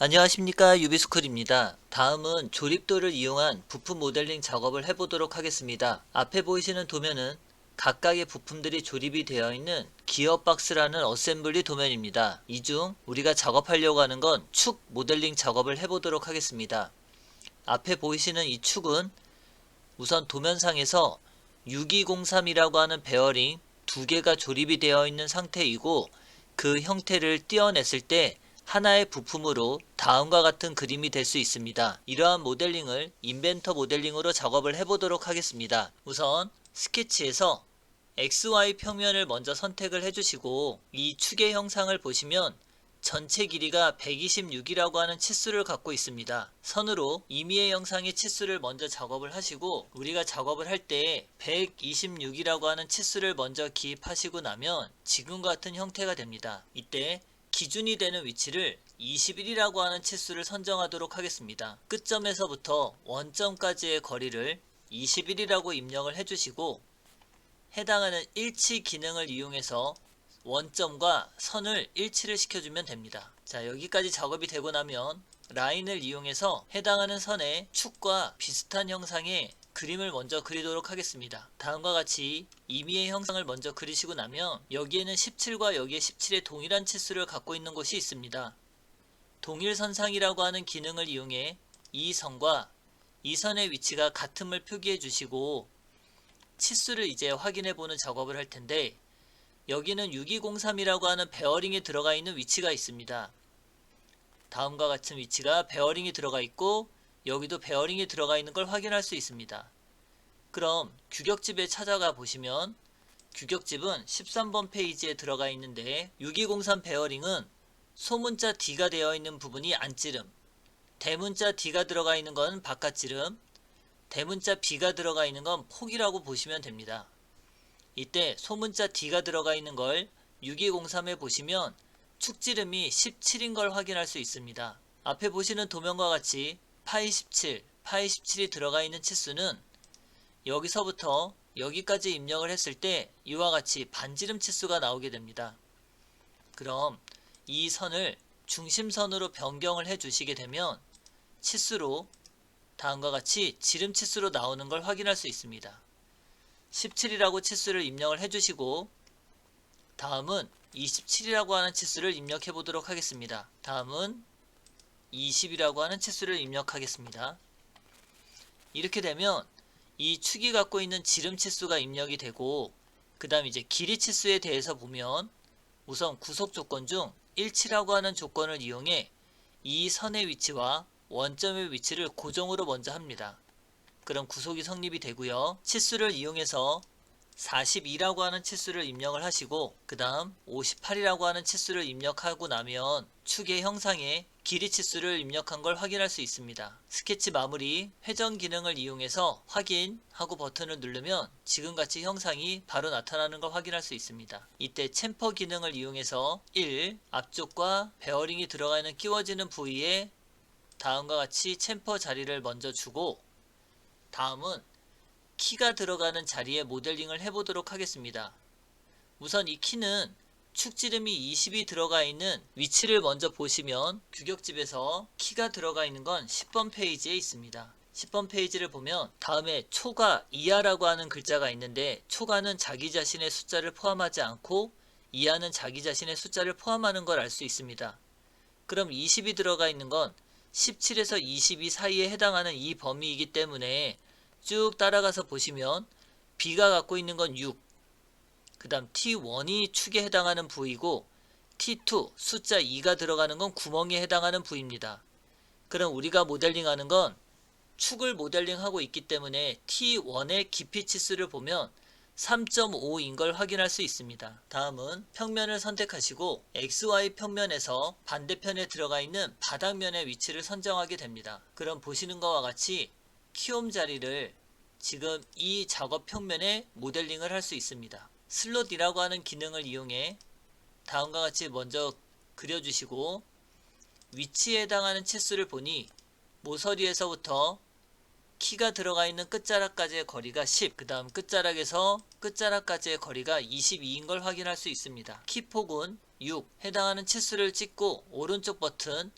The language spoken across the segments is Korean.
안녕하십니까, 유비스쿨입니다. 다음은 조립도를 이용한 부품 모델링 작업을 해보도록 하겠습니다. 앞에 보이시는 도면은 각각의 부품들이 조립이 되어 있는 기어박스라는 어셈블리 도면입니다. 이 중 우리가 작업하려고 하는 건 축 모델링 작업을 해보도록 하겠습니다. 앞에 보이시는 이 축은 우선 도면상에서 6203이라고 하는 베어링 두 개가 조립이 되어 있는 상태이고, 그 형태를 떼어냈을 때 하나의 부품으로 다음과 같은 그림이 될 수 있습니다. 이러한 모델링을 인벤터 모델링으로 작업을 해보도록 하겠습니다. 우선 스케치에서 XY 평면을 먼저 선택을 해주시고, 이 축의 형상을 보시면 전체 길이가 126이라고 하는 치수를 갖고 있습니다. 선으로 임의의 형상의 치수를 먼저 작업을 하시고, 우리가 작업을 할 때 126이라고 하는 치수를 먼저 기입하시고 나면 지금과 같은 형태가 됩니다. 이때 기준이 되는 위치를 21이라고 하는 치수를 선정하도록 하겠습니다. 끝점에서부터 원점까지의 거리를 21이라고 입력을 해주시고, 해당하는 일치 기능을 이용해서 원점과 선을 일치를 시켜주면 됩니다. 자, 여기까지 작업이 되고 나면 라인을 이용해서 해당하는 선의 축과 비슷한 형상의 그림을 먼저 그리도록 하겠습니다. 다음과 같이 임의의 형상을 먼저 그리시고 나면 여기에는 17과 여기에 17의 동일한 치수를 갖고 있는 곳이 있습니다. 동일선상이라고 하는 기능을 이용해 이 선과 이 선의 위치가 같음을 표기해 주시고, 치수를 이제 확인해 보는 작업을 할 텐데, 여기는 6203이라고 하는 베어링에 들어가 있는 위치가 있습니다. 다음과 같은 위치가 베어링이 들어가 있고, 여기도 베어링이 들어가 있는 걸 확인할 수 있습니다. 그럼 규격집에 찾아가 보시면 규격집은 13번 페이지에 들어가 있는데, 6203 베어링은 소문자 D가 되어 있는 부분이 안찌름, 대문자 D가 들어가 있는 건 바깥찌름, 대문자 B가 들어가 있는 건 폭이라고 보시면 됩니다. 이때 소문자 D가 들어가 있는 걸 6203에 보시면 축지름이 17인 걸 확인할 수 있습니다. 앞에 보시는 도면과 같이 파이 17, 파이 17이 들어가 있는 치수는 여기서부터 여기까지 입력을 했을 때 이와 같이 반지름 치수가 나오게 됩니다. 그럼 이 선을 중심선으로 변경을 해 주시게 되면 치수로 다음과 같이 지름 치수로 나오는 걸 확인할 수 있습니다. 17이라고 치수를 입력을 해주시고, 다음은 27이라고 하는 치수를 입력해 보도록 하겠습니다. 다음은 20이라고 하는 치수를 입력하겠습니다. 이렇게 되면 이 축이 갖고 있는 지름 치수가 입력이 되고, 그 다음 이제 길이 치수에 대해서 보면 우선 구속 조건 중 일치라고 하는 조건을 이용해 이 선의 위치와 원점의 위치를 고정으로 먼저 합니다. 그럼 구속이 성립이 되고요. 치수를 이용해서 42라고 하는 치수를 입력을 하시고, 그 다음 58이라고 하는 치수를 입력하고 나면 축의 형상에 길이 치수를 입력한 걸 확인할 수 있습니다. 스케치 마무리 회전 기능을 이용해서 확인하고 버튼을 누르면 지금같이 형상이 바로 나타나는 걸 확인할 수 있습니다. 이때 챔퍼 기능을 이용해서 1. 앞쪽과 베어링이 들어가 있는 끼워지는 부위에 다음과 같이 챔퍼 자리를 먼저 주고, 다음은 키가 들어가는 자리에 모델링을 해보도록 하겠습니다. 우선 이 키는 축지름이 20이 들어가 있는 위치를 먼저 보시면 규격집에서 키가 들어가 있는 건 10번 페이지에 있습니다. 10번 페이지를 보면 다음에 초가 이하라고 하는 글자가 있는데, 초가는 자기 자신의 숫자를 포함하지 않고 이하는 자기 자신의 숫자를 포함하는 걸 알 수 있습니다. 그럼 20이 들어가 있는 건 17에서 22 사이에 해당하는 이 범위이기 때문에 쭉 따라가서 보시면 B가 갖고 있는 건 6, 그 다음 T1이 축에 해당하는 부위고, T2 숫자 2가 들어가는 건 구멍에 해당하는 부위입니다. 그럼 우리가 모델링하는 건 축을 모델링하고 있기 때문에 T1의 깊이 치수를 보면 3.5인 걸 확인할 수 있습니다. 다음은 평면을 선택하시고 XY 평면에서 반대편에 들어가 있는 바닥면의 위치를 선정하게 됩니다. 그럼 보시는 것과 같이 키움 자리를 지금 이 작업 평면에 모델링을 할 수 있습니다. 슬롯이라고 하는 기능을 이용해 다음과 같이 먼저 그려주시고, 위치에 해당하는 치수를 보니 모서리에서부터 키가 들어가 있는 끝자락까지의 거리가 10, 그 다음 끝자락에서 끝자락까지의 거리가 22인 걸 확인할 수 있습니다. 키폭은 6, 해당하는 치수를 찍고 오른쪽 버튼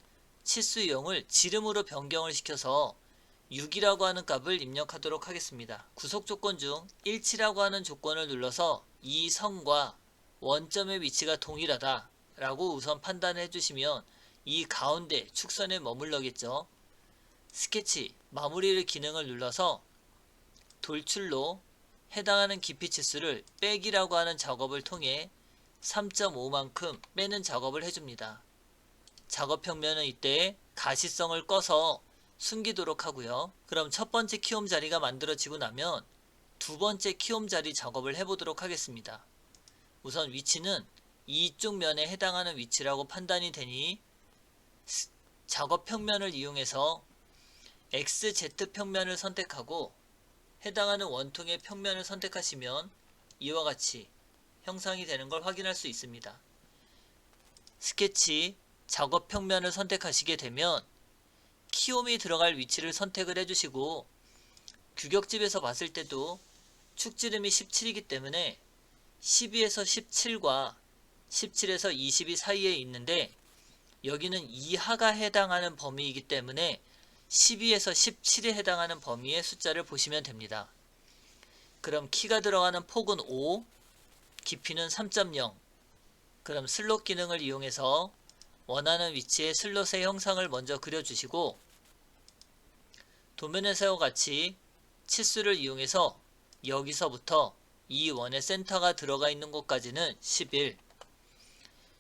치수용을 지름으로 변경을 시켜서 6이라고 하는 값을 입력하도록 하겠습니다. 구속 조건 중 일치라고 하는 조건을 눌러서 이 선과 원점의 위치가 동일하다 라고 우선 판단해 주시면 이 가운데 축선에 머물러겠죠. 스케치 마무리를 기능을 눌러서 돌출로 해당하는 깊이 치수를 빼기라고 하는 작업을 통해 3.5만큼 빼는 작업을 해줍니다. 작업 평면은 이때 가시성을 꺼서 숨기도록 하고요. 그럼 첫 번째 키움 자리가 만들어지고 나면 두 번째 키움 자리 작업을 해보도록 하겠습니다. 우선 위치는 이쪽 면에 해당하는 위치라고 판단이 되니 작업 평면을 이용해서 XZ 평면을 선택하고 해당하는 원통의 평면을 선택하시면 이와 같이 형상이 되는 걸 확인할 수 있습니다. 스케치 작업 평면을 선택하시게 되면 키움이 들어갈 위치를 선택을 해주시고 규격집에서 봤을 때도 축지름이 17이기 때문에 12에서 17과 17에서 22 사이에 있는데 여기는 이하가 해당하는 범위이기 때문에 12에서 17에 해당하는 범위의 숫자를 보시면 됩니다. 그럼 키가 들어가는 폭은 5, 깊이는 3.0. 그럼 슬롯 기능을 이용해서 원하는 위치의 슬롯의 형상을 먼저 그려주시고 도면에서와 같이 치수를 이용해서 여기서부터 이 원의 센터가 들어가 있는 곳까지는 11,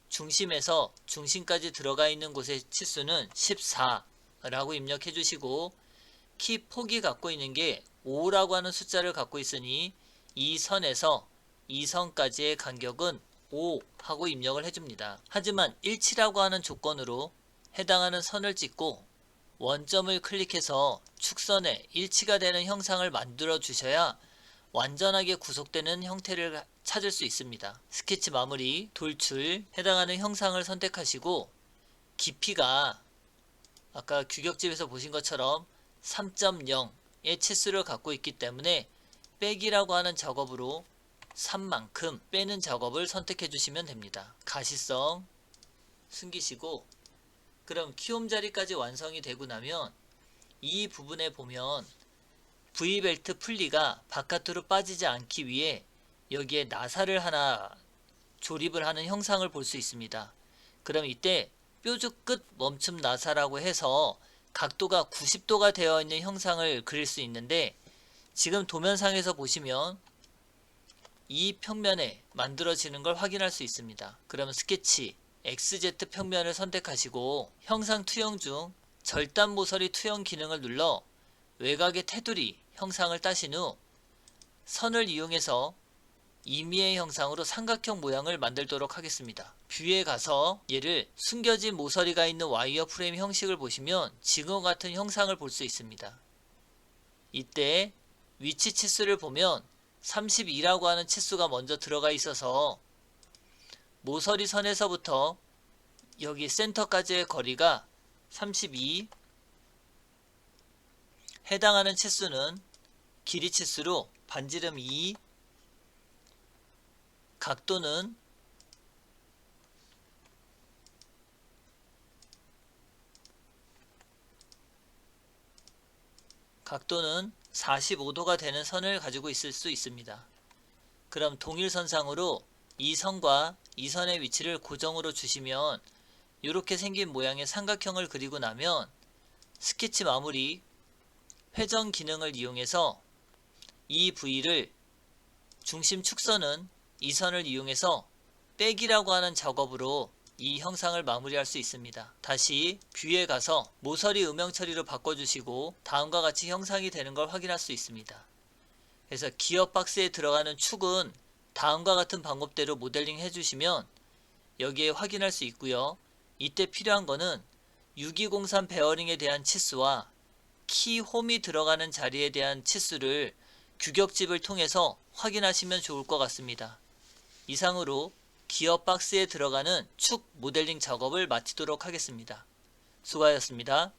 중심에서 중심까지 들어가 있는 곳의 치수는 14라고 입력해 주시고 키 폭이 갖고 있는 게 5라고 하는 숫자를 갖고 있으니 이 선에서 이 선까지의 간격은 5 하고 입력을 해줍니다. 하지만 일치라고 하는 조건으로 해당하는 선을 찍고 원점을 클릭해서 축선에 일치가 되는 형상을 만들어 주셔야 완전하게 구속되는 형태를 찾을 수 있습니다. 스케치 마무리, 돌출, 해당하는 형상을 선택하시고 깊이가 아까 규격집에서 보신 것처럼 3.0의 치수를 갖고 있기 때문에 빼기라고 하는 작업으로 3만큼 빼는 작업을 선택해 주시면 됩니다. 가시성 숨기시고 그럼 키움 자리까지 완성이 되고 나면 이 부분에 보면 V벨트 풀리가 바깥으로 빠지지 않기 위해 여기에 나사를 하나 조립을 하는 형상을 볼 수 있습니다. 그럼 이때 뾰족 끝 멈춤 나사라고 해서 각도가 90도가 되어 있는 형상을 그릴 수 있는데 지금 도면상에서 보시면 이 평면에 만들어지는 걸 확인할 수 있습니다. 그러면 스케치 XZ 평면을 선택하시고 형상 투영 중 절단 모서리 투영 기능을 눌러 외곽의 테두리 형상을 따신 후 선을 이용해서 임의의 형상으로 삼각형 모양을 만들도록 하겠습니다. 뷰에 가서 얘를 숨겨진 모서리가 있는 와이어 프레임 형식을 보시면 지금과 같은 형상을 볼 수 있습니다. 이때 위치 치수를 보면 32라고 하는 치수가 먼저 들어가 있어서 모서리 선에서부터 여기 센터까지의 거리가 32, 해당하는 치수는 길이 치수로 반지름 2, 각도는 각도는 45도가 되는 선을 가지고 있을 수 있습니다. 그럼 동일선상으로 이 선과 이 선의 위치를 고정으로 주시면 이렇게 생긴 모양의 삼각형을 그리고 나면 스케치 마무리 회전 기능을 이용해서 이 부위를 중심 축선은 이 선을 이용해서 빼기라고 하는 작업으로 이 형상을 마무리할 수 있습니다. 다시 뷰에 가서 모서리 음영 처리로 바꿔주시고 다음과 같이 형상이 되는 걸 확인할 수 있습니다. 그래서 기어박스에 들어가는 축은 다음과 같은 방법대로 모델링 해주시면 여기에 확인할 수 있고요. 이때 필요한 거는 6203 베어링에 대한 치수와 키 홈이 들어가는 자리에 대한 치수를 규격집을 통해서 확인하시면 좋을 것 같습니다. 이상으로 기어박스에 들어가는 축 모델링 작업을 마치도록 하겠습니다. 수고하셨습니다.